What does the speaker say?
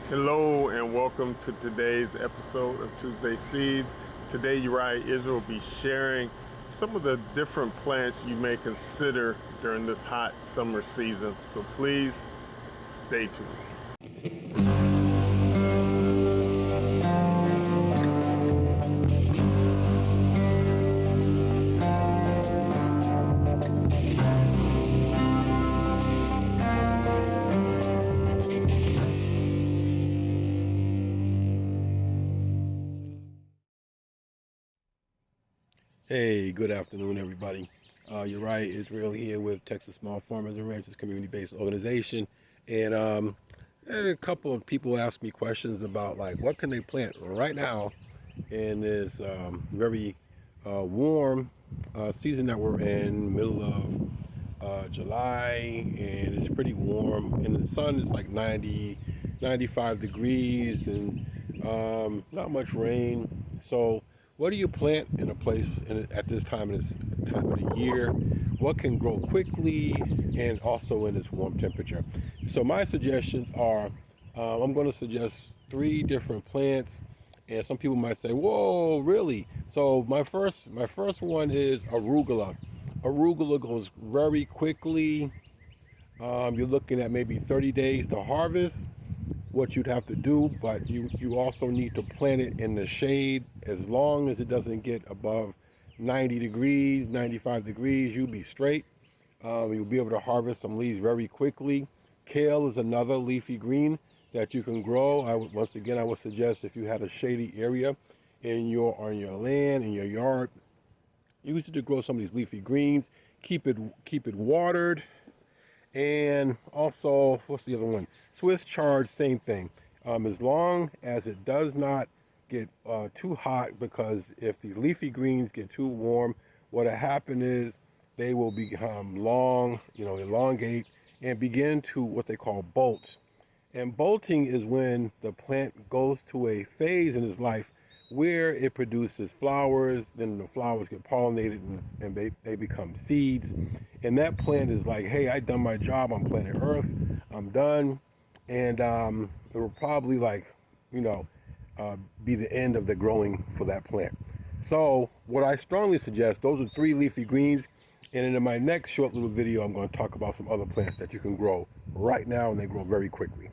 Hello and welcome to today's episode of Tuesday Seeds. Today Uriah Israel will be sharing some of the different plants you may consider during this hot summer season. So please stay tuned. Hey, good afternoon, everybody. Uriah Israel here with Texas Small Farmers and Ranchers community-based organization. And I had a couple of people ask me questions about like what can they plant right now in this very warm season that we're in, middle of July, and it's pretty warm. And the sun is like 90, 95 degrees, and not much rain. So what do you plant in a place at this time of the year? What can grow quickly and also in this warm temperature? So my suggestions are, I'm going to suggest 3 different plants, and some people might say, "Whoa, really?" So my first one is arugula. Arugula goes very quickly. You're looking at maybe 30 days to harvest. What you'd have to do, but you also need to plant it in the shade. As long as it doesn't get above 90 degrees, 95 degrees, you'll be straight. You'll be able to harvest some leaves very quickly. Kale is another leafy green that you can grow. Once again, I would suggest if you had a shady area on your land, in your yard, use it to grow some of these leafy greens. Keep it watered. And also, what's the other one? Swiss chard, same thing. As long as it does not get too hot, because if the leafy greens get too warm, what'll happen is they will become long, elongate, and begin to what they call bolt. And bolting is when the plant goes to a phase in its life where it produces flowers, then the flowers get pollinated and they become seeds. And that plant is like, hey, I've done my job on planet Earth, I'm done. And it will probably be the end of the growing for that plant. So what I strongly suggest, those are 3 leafy greens. And in my next short little video, I'm going to talk about some other plants that you can grow right now, and they grow very quickly.